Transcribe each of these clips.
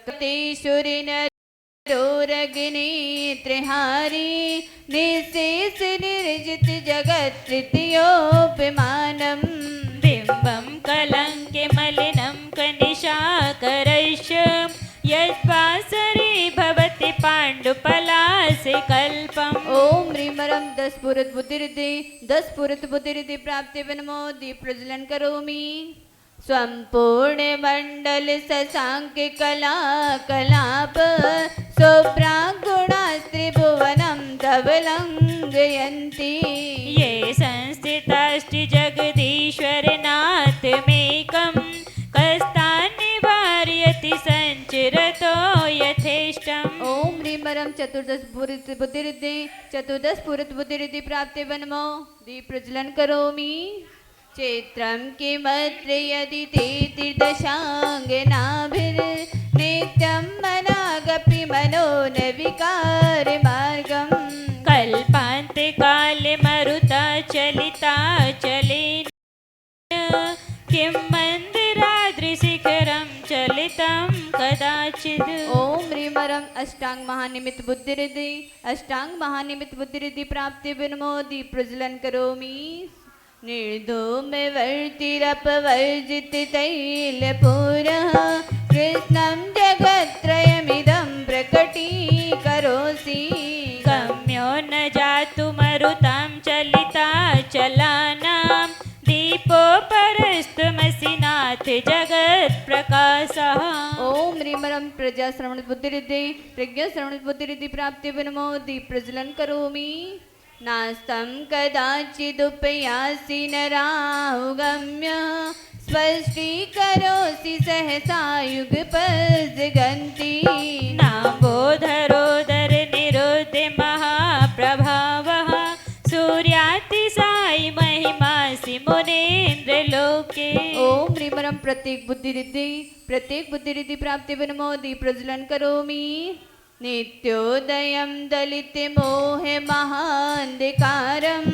तेषुरिनरोरग्नि त्रिहारी निःशेष निर्जित जगत् तृतीयोपमानम् बिम्बं कलङ्के मलिनं कनिशाकरश्च यद्वासरे भवति पाण्डुपलासे कल्पम्। ओम ह्रीमरं 10 स्फुरत बुद्धिरिद्धि 10 स्फुरत बुद्धिरिद्धि प्राप्ति विनमो दीप प्रज्वलन करोमि। स्वं पूर्ण मंडल ससांख्य कला कलाप शुभ्रांगुणास्त्रिभुवनं धवलंघयन्ति ये संस्थितास्ति जगदीश्वरनाथमेकं कस्तान् निवारयति संचिरतो यथेष्टम्। ओम ह्रीमरं 14 स्फुरत बुद्धिरिद्धि 14 स्फुरत बुद्धिरिद्धि प्राप्ति विनमो दीप प्रज्वलन करोमि। चैत्रं किमत्र यदि ते त्रिदशाङ्गनाभिर्नित्यं मनागपि मनो न विकारमार्गम् कल्पान्ते काले मरुता चलिता चलेन किं मन्दिराद्रिशिखरं चलितं कदाचित्। ओम ह्रीमरं अष्टांग महानिमित्त बुद्धिरिद्धि अष्टांग महानिमित्त बुद्धिरिद्धि प्राप्ति विनमोदि प्रज्वलन करोमि। निर्धूम वर्तिरपवर्जित तैलपूरः कृष्णं जगत्त्रयमिदं प्रकटीकरोसि गम्यो न जातु मरुतां चलिता चलानां दीपोपरस्तमसि नाथ जगत्प्रकाशः। ओम ह्रीमरं प्रजा श्रवण बुद्धिरिद्धि प्रज्ञा श्रवण बुद्धिरिद्धि प्राप्ति विनमो दीप प्रज्वलन करोमि। नास्तं कदाचिदुपयासि नराहुगम्य स्पष्टीकरोसि सहसा युगपज्जगन्ति नाम्बोधरोदर निरुद्ध महाप्रभावः सूर्यातिशायि महिमासि मुनीन्द्रलोके। ओम ह्रीमरं प्रत्येक बुद्धिरिद्धि प्राप्ति विनमो दीप प्रज्वलन करोमि। नित्योदयं दलितमोह महान्धकारं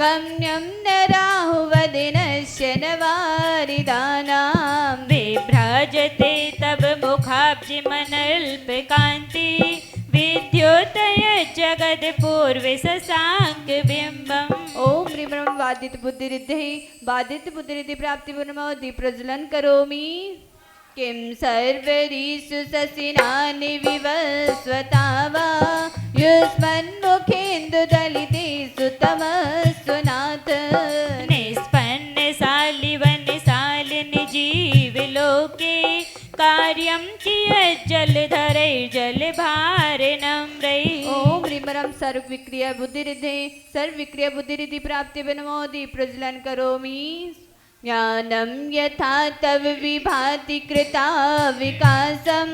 गम्यं न राहुवदिनस्य न वारिदानां विभ्राजते तव मुखाब्जिमनल्पकान्ति विद्योतय जगत्पूर्वे शशाङ्क बिम्बम्। ओम ह्रीमरं बाधित बुद्धिरिद्धि प्राप्ति विनमो दीप प्रज्वलन करोमि। किं सर्वरीषु शशिनानि विवस्वता वा युष्मन्मुखेन्दुदलितेषु तमस्सु नाथ निष्पन्नशालिवनशालिनि जीवलोके कार्यं कियज्जलधरैर्जलभारनम्रैः। ओम ह्रीमरं सर्वविक्रिया बुद्धिरिद्धि प्राप्ति विनमो दीप प्रज्वलन करोमि। ज्ञानं यथा तव विभाति कृता विकासं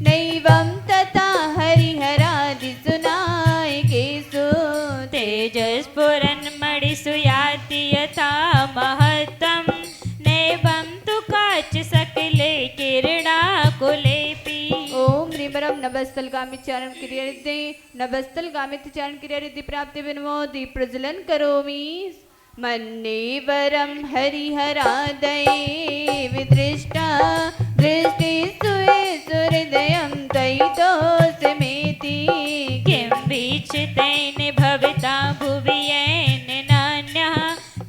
नैवं तथा हरिहरादिषु नायकेषु तेजस्फुरन्मणिषु याति यथा महत्तं नैवं तु काच सकले किरणाकुलेऽपि। ओम ह्रीमरं नभस्थलगामित चरण क्रियारिद्धि प्राप्ति विनमो दीप प्रज्वलन करोमि। मन्नेवरं हरिहरादये विदृष्टा दृष्टिस्तु हृदयं तयितोऽस्मेति किं वीक्षितेन भविता भुवि येन नान्यः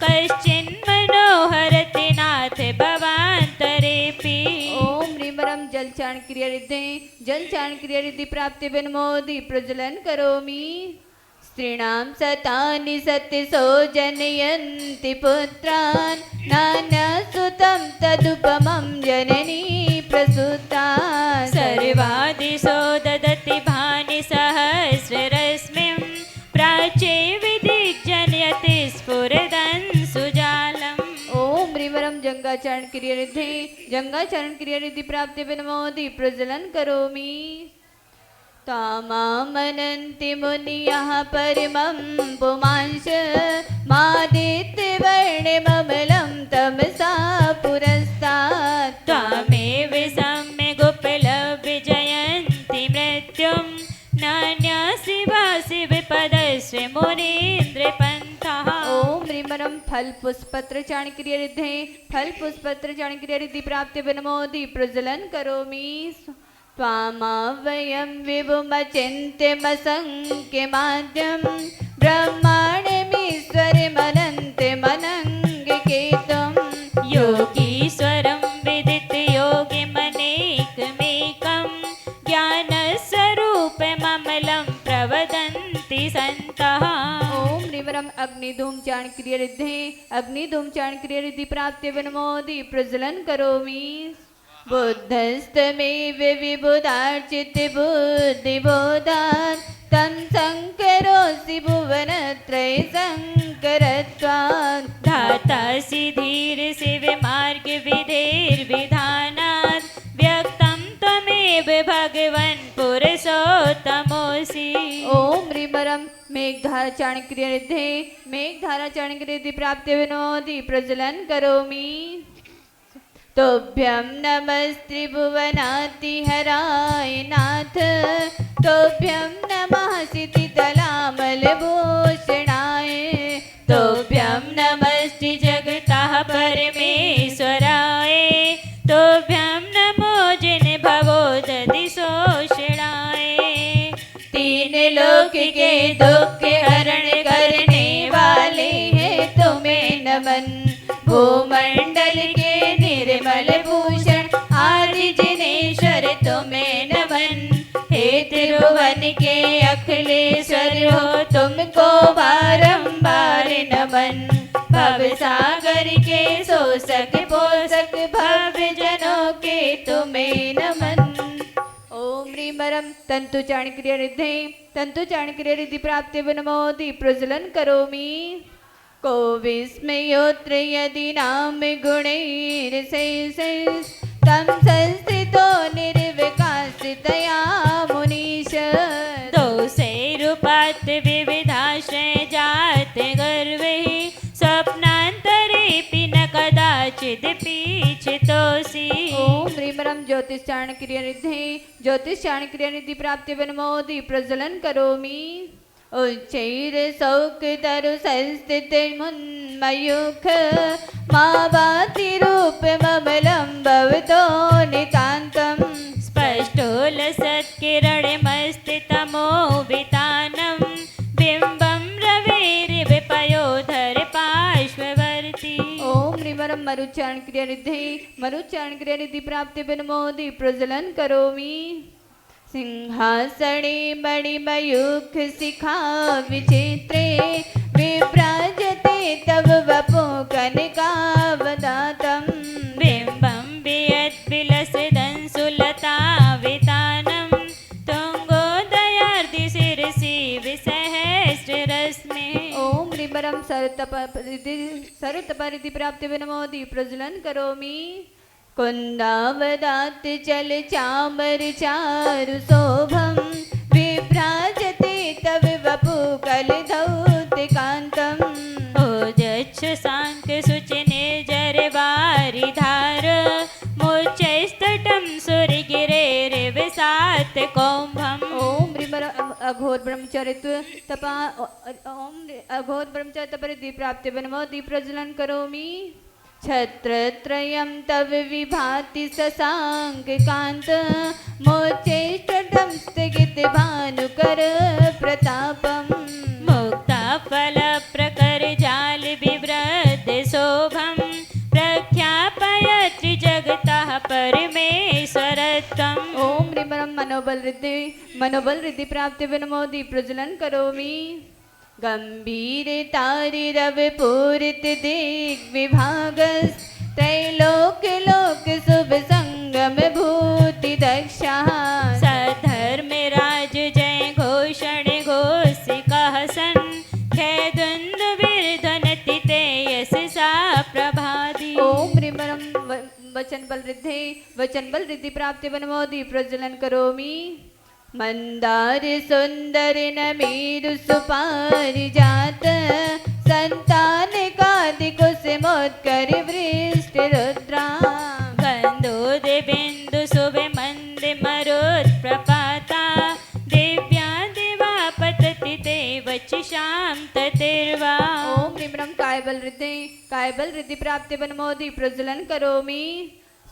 कश्चिन्मनोहरति नाथ भवान्तरेऽपि। ओम ह्रीमरं जलचारण क्रियारिद्धि प्राप्ति विनमो दीप प्रज्वलन करोमि। स्त्रीणां सतानि सत्यसो जनयन्ति पुत्रान् नान्यसुतं तदुपमं जननी प्रसूता सर्वादिशो ददति भानि सहस्ररश्मिं प्राच्ये विदिग्जनयति स्फुरदन् सुजालम्। ओम ह्रीमरं जंगाचरण क्रियारिद्धि प्राप्ति विनमो दीप प्रज्वलन करोमि। तामामनन्ति मुनियः परमं पुमांश मादित्यवर्णममलं तमसा पुरस्तात् त्वामेव सम्यगुपलभ्य जयन्ति मृत्युं नान्या शिवा शिवपदस्य मुनीन्द्रपन्थः। ओम ह्रीमरं फल पुष्पत्र चाणक्रियरिद्धि प्राप्ति विनमो दीप प्रज्वलन करोमि। त्वामावयं विभुमचिन्त्यमसङ्ख्यमाद्यं ब्रह्माण्डमीश्वरमनन्तमनङ्गकेतुं योगीश्वरं विदितयोगिमनेकमेकं ज्ञानस्वरूपममलं प्रवदन्ति सन्तः। ओम निवरम अग्निधूम चाणक्रियरिद्धे अग्निधूम चाणक्रियरिद्धि प्राप्ति वनमोदि प्रज्वलन करोमि। बुद्धस्तमेव विबुधार्चित बुद्धिबोधात् तं शङ्करोऽसि भुवनत्रय शङ्करत्वात् धातासि धीरसि विमार्गविधेर्विधानात् व्यक्तं त्वमेव भगवन् पुरुषोत्तमोऽसि। ओम ह्रीमरम मेघधारा चाणक्रियरिद्धे मेघधारा चाणक्रियरिद्धि प्राप्ति विनोदि प्रज्वलन करोमि। तोभ्यं नमस्त्रिभुवनातिहराय नाथ तोभ्यं नमः सितितलामलभूषणाय तोभ्यं नमस्ति जगतः परमेश्वराय तोभ्यं नमो जिन भवोदधिशोषणाय। तीन लोक के दुख हरण करने वाले हैं तुम्हें नमन भूमंडल के निर्मल भूषण आदि जिनेश्वर तुम्हें नमन। हे त्रिभुवन के अखिलेश्वर हो तुमको बारंबार नमन। भव सागर के शोषक पोषक भव जनों के तुम्हें नमन। ओम ह्रीमरम तंतु चाणक्रिय रिद्धि प्राप्ति वनमोदि प्रज्वलन करोमि। को विस्मयोत्र यदि नाम गुणैर्शेषैः तं संस्थितो निर्विकासितया मुनीश। दोषैरुपात् विविधाश्रय जात गर्वे स्वप्नान्तरेऽपि न कदाचित् पीछितोऽसि। ओम ह्रीमरम ज्योतिष चाणक्रिय रिद्धि प्राप्ति वनमोदि प्रज्वलन करोमि। उच्चैर शौक तरु संस्थित मुन्मयुख मावाति रूप ममलं भवतो नितान्तं। स्पष्टोलसत्किरणमस्तितमोभितानं बिम्बं रवेर्विपयोधर पार्श्ववर्ती। ओम ह्रीमरम मरुचाणक्रिय रिद्धि प्राप्ति वनमोदि प्रज्वलन करोमि। सिंहासने मणिमयूख शिखा विचित्रे विभ्राजते तव वपो कनकावदातम्। बिम्बं वियद्विलसदंसुलतावितानं तुङ्गोदयार्धि शिरसि विसहस्ररश्मिः। ओम ह्रीमरम सरुतपरिधि प्राप्ति वनमोदि प्रज्वलन करोमि। कुन्दावदात चल चामर चारु शोभं विभ्राजते तव वपु कलधौतिकान्तम्। ओजच्छ साङ्क शुचि निर्जरवारिधार मोच्चैस्तटं सुरगिरेर्विसात कौम्भम्। ओम ह्रीमरम अघोर ब्रह्मचर्य तपरिधि प्राप्ति वनमोदि प्रज्वलन करोमि। छत्रत्रयं तव विभाति शशांक कांत मोचेष्टं स्थगित भानुकर प्रतापम्। मुक्ता फल प्रकर जाल विवृद्ध शोभं प्रख्यापयत्रि जगतः परमेश्वरत्वम्। ओम ह्रीमरम मनोबल रिद्धि प्राप्ति वनमोदि प्रज्वलन करोमि। गंभीर तारिरव पूरित दिग्विभागस् त्रैलोक लोक शुभ संगम भूति दक्षा। सधर्म राज जय घोषण घोषिकः सन् खेदुन्द विर्धनति ते यश सा प्रभादी। ओम ह्रीमरम वचन बल रिद्धि प्राप्ति वनमोदि प्रज्वलन करोमि। मंदार सुंदर नमीरु सुपारिजात संतान कादि कुसुमोत्कर वृष्टि रुद्रा। गंधोद बिंदु शुभ मंद मरुत् प्रपाता दिव्या दिवा पतति ते वचिषां ततिर्वा। ओम ह्रीमरम कायबल रिद्धि प्राप्ति वनमोदि प्रज्वलन करोमि।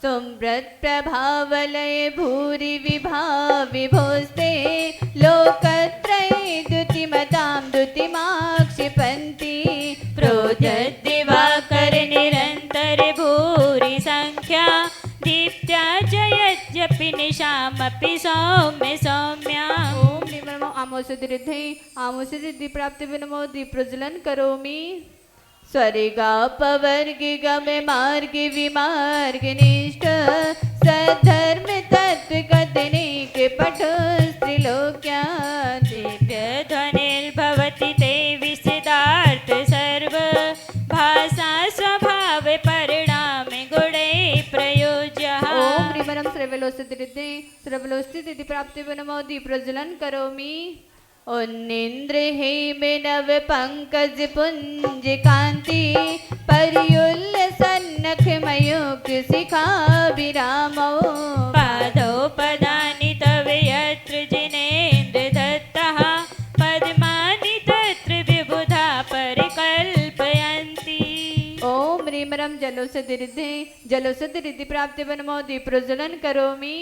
सुम्रत प्रभावलय भूरि विभाविभोस्ते लोकत्रये द्युतिमतां द्युतिमाक्षिपन्ति प्रोजद्दिवाकर निरन्तर भूरि संख्या दीप्त्या जयत्यपि निशामपि सौम्य सौम्या ओम निमो आमोसिद्धि प्राप्ति विनमो दीप्रज्वलन करोमि स्वर्गापवर्गि गमे मार्गि विमार्ग निष्ठ सधर्म तत्व कथने के पठ स्त्रीलोक्या दिव्य ध्वनिर्भवति ते विसिदार्थ सर्व भाषा स्वभाव परिणाम गुणे प्रयोज्य ओम रिमरम श्रवलोस्ति प्राप्ति विनमो दीप्रज्वलन करोमि उन्निन्द्र हेमे नव पंकज पुंज कांति परियुल्ल सन्नख मयूख शिखा विरामो पादौ पदानि तव यत्र जिनेन्द्र दत्तः पद्मानि तत्र विबुधा परिकल्पयन्ति ओम ह्रीमरम जलोसुधिरिद्धि प्राप्ति वनमो दीप्रज्वलन करोमि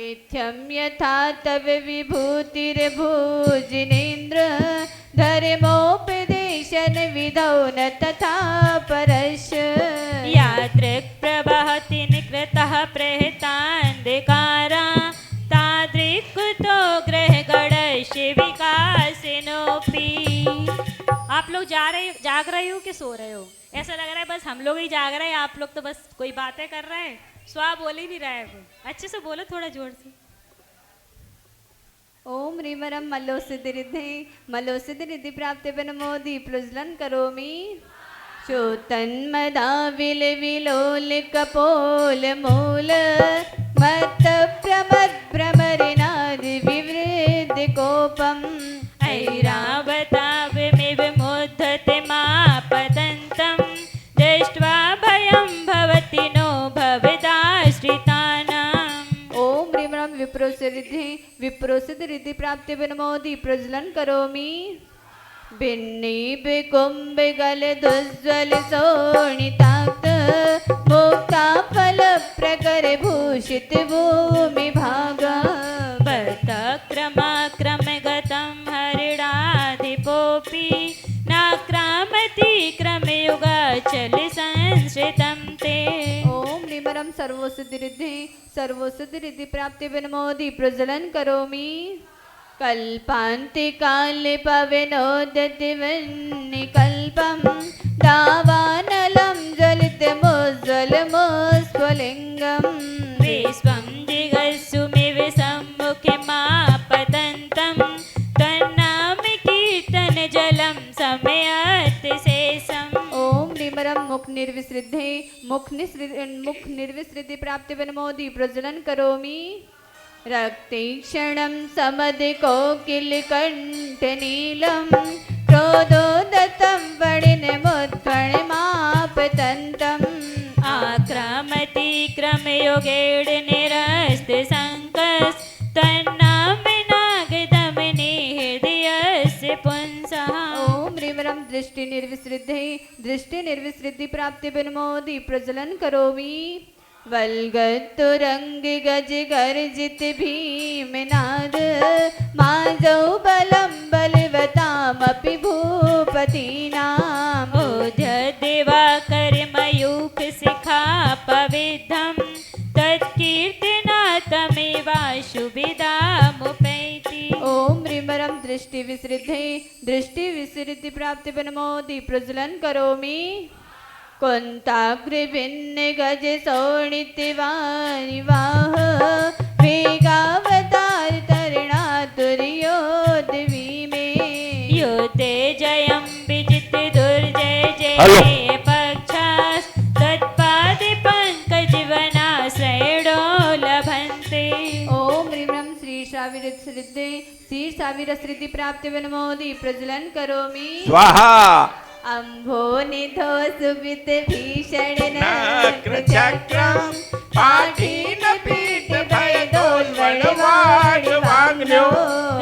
इत्थं यथा तव विभूतिर्भुजिनेन्द्र धर्मोपदेशन विधौ न तथा परस्य यादृक् प्रवहति निकृतः प्रहतान्धकारा तादृक् कुतो ग्रहगणस्य विकासिनोऽपि। आप लोग जाग रहे हो कि सो रहे हो? ऐसा लग रहा है बस हम लोग ही जाग रहे हैं, आप लोग तो बस कोई बातें कर रहे हैं, स्वा बोल ही नहीं रहा है। अच्छे से बोलो, थोड़ा जोर से। ओम ह्रीमरम मल्लोसिद्धिरिद्धि प्राप्ति वनमो दीप्रज्वलन करोमि चोतन्मदा विलोल कपोल मूल मत्त प्रमद भ्रमरिनादि विवृद्ध कोपम् ऐरावतावमिव मुद्धते मापतन्तं दृष्ट्वा भयं भवति नो भवदाश्रितानाम्। ओम ह्रीमरम विप्रोसिद्धि प्राप्ति विनमो दीप्रज्वलन करोमि भिन्नी बिकुंभ गल दुज्ज्वल शोणिताक्त मुक्ता फल प्रकर भूषित भूमि भागा क्रम गतं हरिणाधिपोऽपि नाक्रामति क्रमयुगाचल संश्रितं ते। ओम निमरम सर्वोसिद्धि प्राप्ति विनमो दीप्रज्वलन करोमि कल्पान्ति काले पवनोदति वह्निकल्पं दावानलं ज्वलितमुज्ज्वलमुस्फुलिङ्गम् विश्वं जिगत्सुमिव सम्मुखमापतन्तं तन्नाम कीर्तनजलं समयत् शेषम्। ओम निमरम मुख निर्विसृद्धि प्राप्ति विनमो दीप्रज्वलन करोमि रक्तीक्षणं समधिकोकिलकण्ठनीलं क्रोधोदतं वणिनमुत्फणमापतन्तम् आक्रामति क्रमयोगेण निरस्तशङ्कस् तन्नाम नागदमने हृदयस्य पुंसः। ओम ह्रीमरम दृष्टि निर्विसृद्धि प्राप्ति विनमो दीप्रज्वलन करोमि वल्गतुरंग गज गर्जित भीमनाद माजौ बलं बलवतामपि भूपतीनाम् ओजदिवाकर मयूख शिखा पविद्धं तत्कीर्तनातमेवाशुभिदामुपैति। ओम ह्रीमरम दृष्टि विसृद्धि प्राप्ति विनमो दीप्रज्वलन करोमि कुन्ताग्रभिन्न गज शोणितवारिवाह वेगावतार तरुणातुर्योधवी में युते जयं विजित दुर्जय जय पक्षास् तत्पादे पंकजवनाश्रयणो लभन्ते। ओम ह्रीमरम श्रीशाविरसिद्धि प्राप्ति विनमो दीप्रज्वलन करोमि स्वाहा अम्भो निधो सुवित भीषण नक्रचक्रं पाठीन पीठ भयदोल वड़वाड़ वाग्न्यो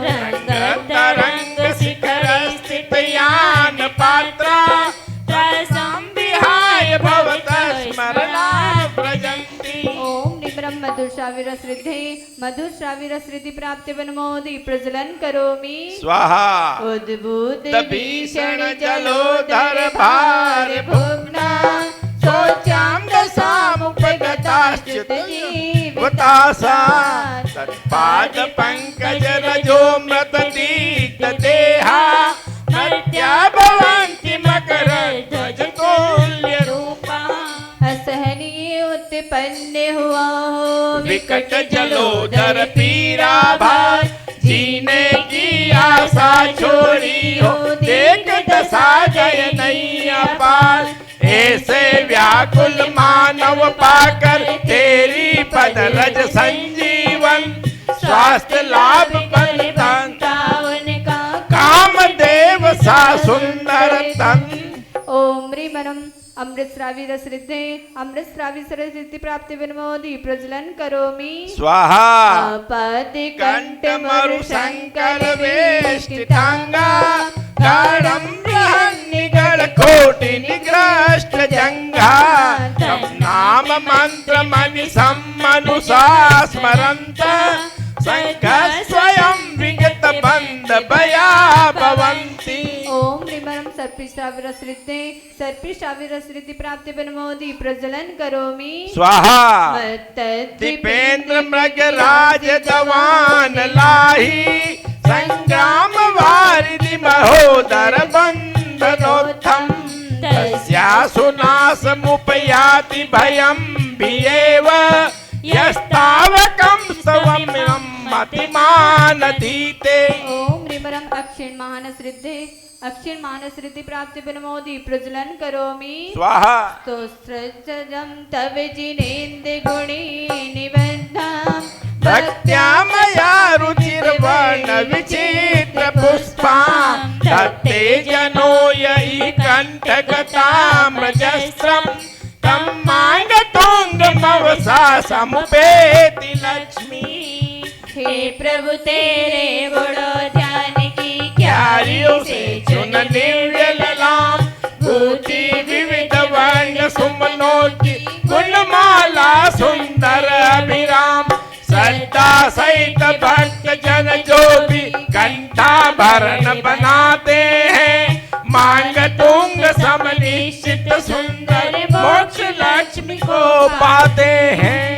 रंगतरंग शिखर स्थित यान पात्रा त्रसं विहाय भवत स्मरणा व्रज श्राविरश्रिद्धे मधुश्राविरश्रिद्धि प्राप्तिवन्मोदि प्रज्वलन करोमि स्वाहा उद्भूत भीषण जलोधर भार भुग्ना शोच्यां दशामुपगताश्चित जीवतासा तत्पाद पंकज रजो मृत दीप्त देहा मर्त्या भवन्ति मकर ध्वज तुल्य रूपा असहनीय उत्पन्न हुआ हो विकट जलोधर पीरा भार जीने की आशा छोड़ी हो देख दशा जय नैया पार ऐसे व्याकुल मानव पाकर तेरी पद रज संजीवन स्वास्थ्य लाभ बलिदान उनका कामदेव सा सुंदर तन ओम ह्रीमरम अमृतस्रावी रसरिद्धे अमृतस्रावी सरसिद्धि प्राप्ति विनमोदि प्रज्वलन करोमि स्वाहा आपदि कंठ मरु शंकर वेष्टितांगा गाढ़ं बृहन्निगल कोटि निग्रष्ट जंघा तम नाम मंत्र मणि सम्मनुषा स्मरंत संघ स्वयं विगत बंद भया भवन्ति ओम ह्रीमरम सर्पिश्रावी रसरिद्धे सर्पिश्रावी रसरिद्धि प्राप्ति विनमोदि प्रज्वलन करोमि स्वाहा मत्तद्विपेन्द्र दीपेंद्र मृगराज दवान लाही संग्राम वारिधि महोदर बंधनोत्थम तस्यासुनासमुपयाति भयं भियेव यस्तावकं स्तवमिमं मतिमानधीते ओम ह्रीमरम अक्षिण मानसरिद्धे अक्षिण मानसरिद्धि प्राप्ति विनमोदि प्रज्वलन करोमि स्वाहा स्तोत्रजं तव जिनेन्द्र गुणी निबन्धं भक्त्या मया रुचिर्वर्ण विचित्र पुष्पां दत्ते जनो यई कण्ठगताम्रजस्रं तं माङ्गतुङ्गमवसा समुपेति लक्ष्मी हे प्रभु तेरे गुणों ध्यान की क्यारियों से चुन दिव्य ललाम भूति विविध वर्ण सुमनों की गुणमाला सुंदर अभिराम श्रद्धा सहित भक्त जन जो भी कंठाभरण बनाते हैं मांग तुंग समनिश्चित सुंदर मोक्ष लक्ष्मी को पाते हैं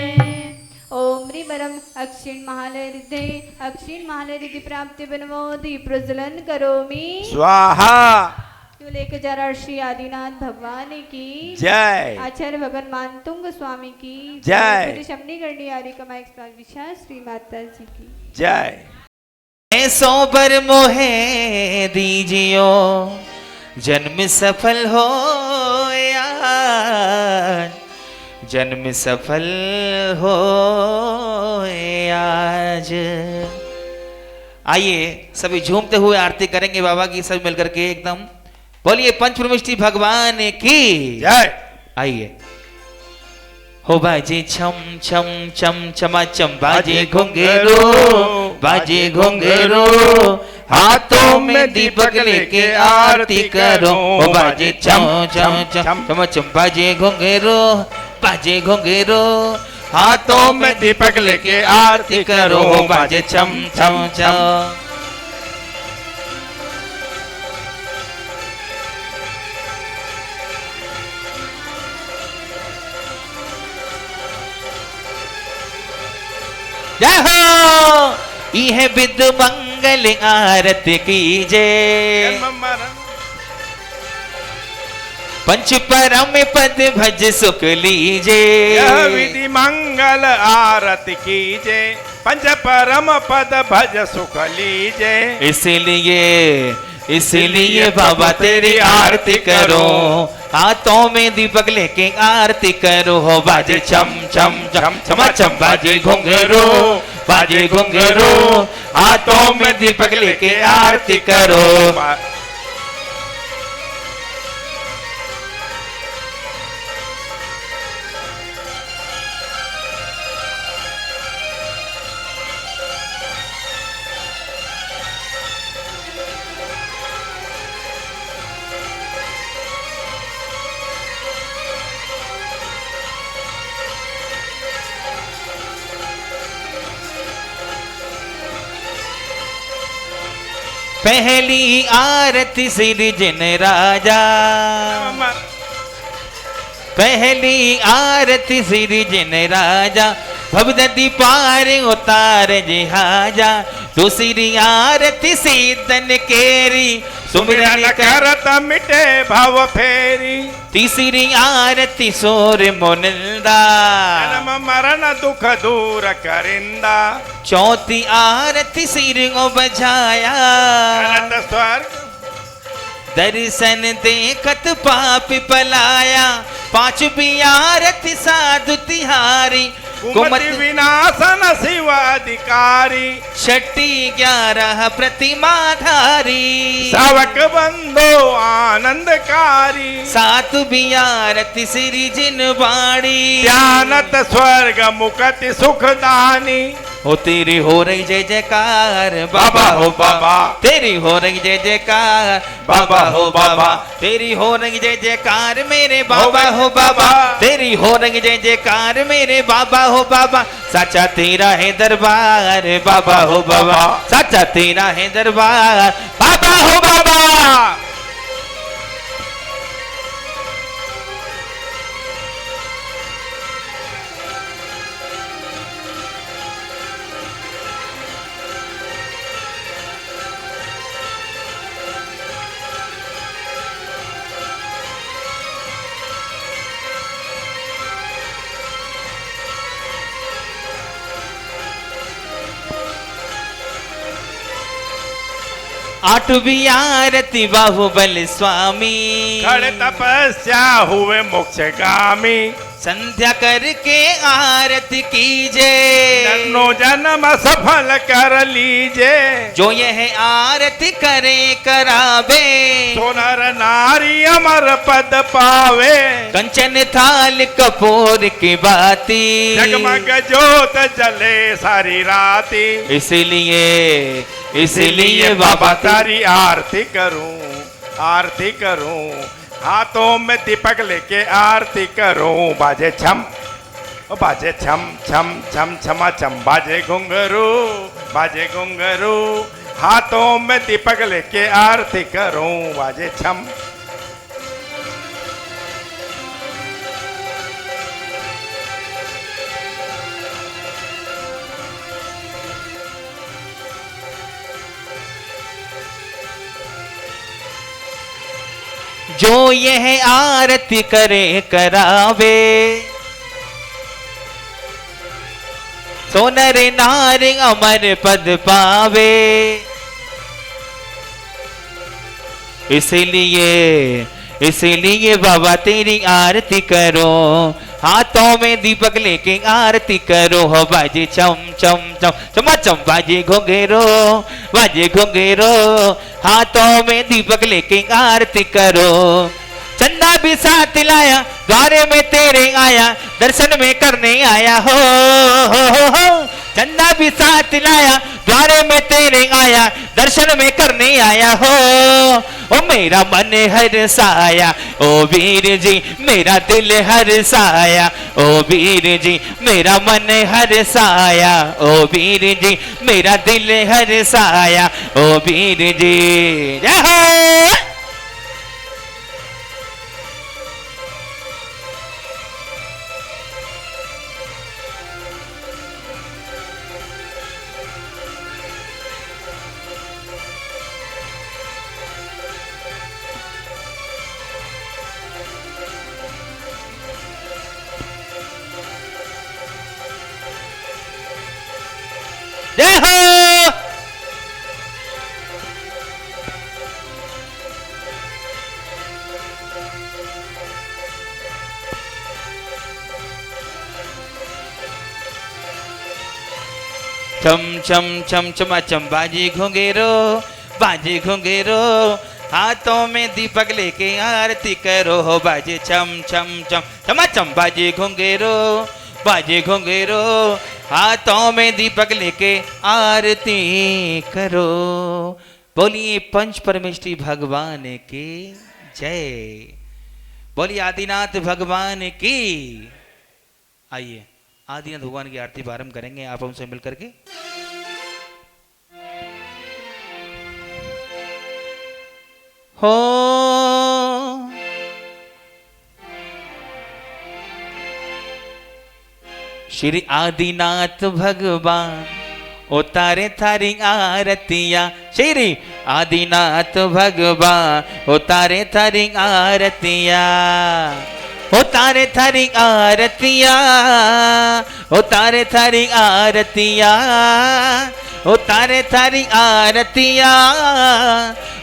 ओम ह्रीमरम अक्षिण महालरिद्धि प्राप्ति विनमोदि प्रज्वलन करोमि स्वाहा लेख जरा श्री आदिनाथ भगवान की जय आचार्य भगवान मानतुंग स्वामी की जय। शमनी गढ़ी आर्य कमाई विशा श्री माता जी की जय ऐसो बर मोहे दीजियो जन्म सफल हो जन्म सफल हो आज। आइए सभी झूमते हुए आरती करेंगे बाबा की, सभी मिलकर के एकदम बोलिए पंचप्रमिष्टि भगवान की जय। आइए हो बाजे छम छम छम छमा चम बाजे घुंघरू बाजे घुंघरू हाथों में दीपक लेके आरती करो हो बाजे छम छम छम छम चम बाजे घुंघरू हाथों में दीपक लेके आरती करो हो बाजे छम छम छम। जय हो यह विद मंगल आरती कीजे पंच परम पद भज सुख लीजे यह विधि मंगल आरती कीजे पंच परम पद भज सुख लीजे इसलिए बाबा तेरी आरती करो हाथों में दीपक लेके आरती करो हो बाजे छम छम छम छमा छम बाजे घुंघरू हाथों में दीपक लेके आरती करो। पहली आरती सिरजन राजा, पहली आरती सिरजन राजा, भवदति पार उतार जिहाजा। दूसरी आरती सीतन केरी, सुमिरन करत मिटे भव फेरी। तीसरी आरती सोर मुनिंदा, जन्म मरण दुख दूर करिंदा। चौथी आरती सिर बजाया, अनंत स्वर्ग दर्शन देखत पापी पलाया। पांचवी आरती साधु तिहारी, कुमति विनाशन शिव अधिकारी। छठी 11 प्रतिमाधारी, सावक बंदो आनंदकारी। सातवीं आरती श्री जिन बाणी, ध्यानत स्वर्ग मुक्ति सुखदानी। हो तेरी हो रही जय जयकार बाबा हो बाबा, तेरी हो रही जय जयकार बाबा हो बाबा, तेरी हो रही जय जयकार मेरे बाबा हो बाबा, तेरी हो रही जय जयकार मेरे बाबा हो बाबा। सच्चा तेरा है दरबार बाबा हो बाबा, सच्चा तेरा है दरबार बाबा हो बाबा। आठवीं आरती बाहुबल स्वामी, खड़े तपस्या हुए मोक्षगामी। संध्या करके आरती कीजे, जन्नो जन्म सफल कर लीजे। जो यह आरती करे करावे, सोनर नारी अमर पद पावे। कंचन थाल कपूर की बाती, जगमग जोत जले सारी राती। इसलिए बाबा तारी आरती करूं, आरती करूं। हाथों में दीपक लेके आरती करूं। बाजे छम, ओ बाजे छम छम छम छमा छम। बाजे घुंघरू, बाजे घुंघरू। हाथों में दीपक लेके आरती करूं। बाजे छम। जो यह आरती करे करावे, सोनर नारी अमर पद पावे। इसलिए बाबा तेरी आरती करो, हाथों में दीपक लेके आरती करो। हो बाजे चम चम चम चमा चम, बाजे घुंघेरो, बाजे घुंघेरो। हाथों में दीपक लेके आरती करो। चंदा भी साथ लाया, द्वारे में तेरे आया, दर्शन में करने आया हो। चंदा भी साथ लाया, द्वारे में तेरे आया, दर्शन में करने आया हो। ओ मेरा मन हर्षाया ओ वीर जी, मेरा दिल हर्षाया ओ वीर जी, मेरा मन हर्षाया ओ वीर जी, मेरा दिल हर्षाया ओ वीर जी। जय हो। जय हो। चम चम चम चमा चम, बाजे घुंघेरो, बाजे घुंघेरो। हाथों में दीपक लेके आरती करो। हो बाजे चम चम चम चमा चम, बाजे घुंघेरो, बाजे घुंघेरो। हाथों में दीपक लेके आरती करो। बोलिए पंच परमेष्ठी भगवान की जय। बोलिए आदिनाथ भगवान की। आइए आदिनाथ भगवान की आरती प्रारंभ करेंगे आप हमसे मिलकर के। हो श्री आदिनाथ भगवान उतारे थारी आरतिया। श्री आदिनाथ भगवान उतारे थारी आरतिया, उतारे थारी आरतिया, उतारे थारी आरतिया, उतारे थारी आरतिया,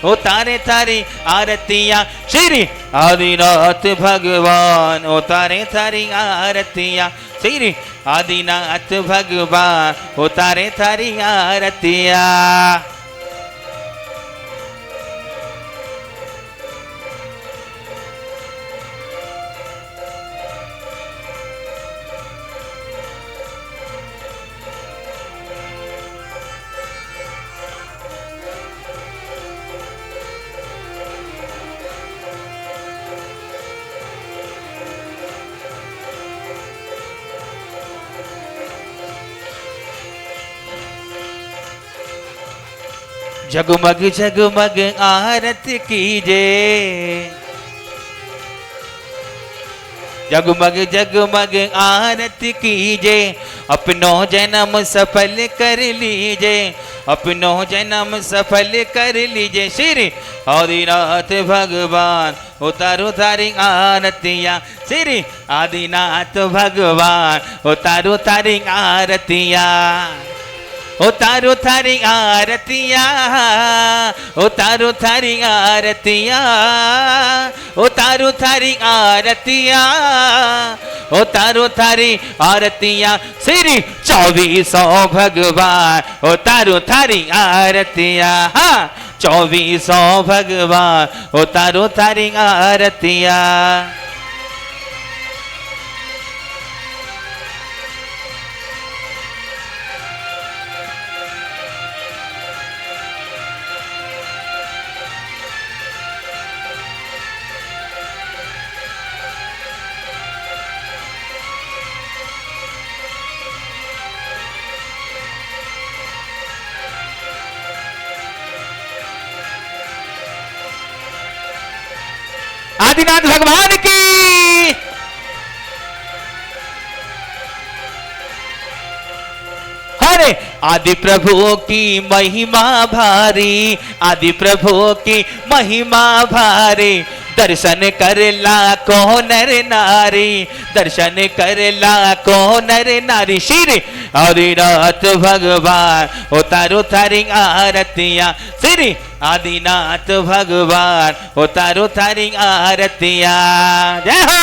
उतारे थारी आरतिया। श्री आदिनाथ भगवान उतारे थारी आरतिया। श्री आदिनाथ भगवान उतारे थारी आरतिया। जगमग जगमग आरत कीजे, जगमग जगमग आरत कीजे, अपनो जन्म सफल कर लीजे, अपनो जन्म सफल कर लीजे। श्री आदिनाथ भगवान उतारो थारी आरतिया। श्री आदिनाथ भगवान उतारो थारी आरतिया, उतारो थारी आरतिया, उतारो थारी आरतिया, उतारो थारी आरतिया, उतारो थारी आरतिया। श्री 2400 भगवान उतारो थारी आरतिया। 2400 भगवान उतारो थारी आरतिया। आदिनाथ भगवान की। हरे आदि प्रभु की महिमा भारी, आदि प्रभु की महिमा भारी, दर्शन कर लाखो नर नारी, दर्शन कर लाखो नर नारी। श्री आदिनाथ भगवान उतारो थारी आरतिया। श्री आदिनाथ भगवान उतारो थारी आरतिया। जय हो।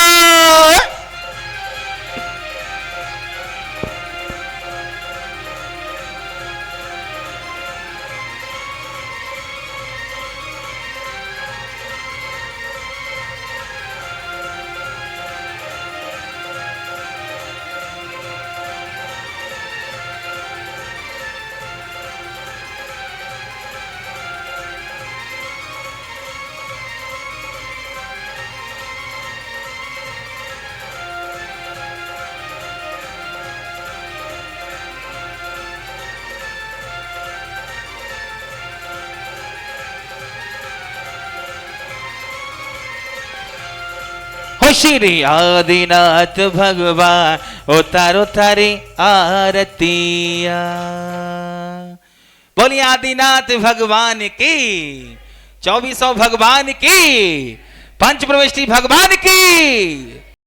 श्री आदिनाथ भगवान उतारो थारी आरतिया। बोलिए आदिनाथ भगवान की, 2400 भगवान की, पंच प्रविष्टि भगवान की।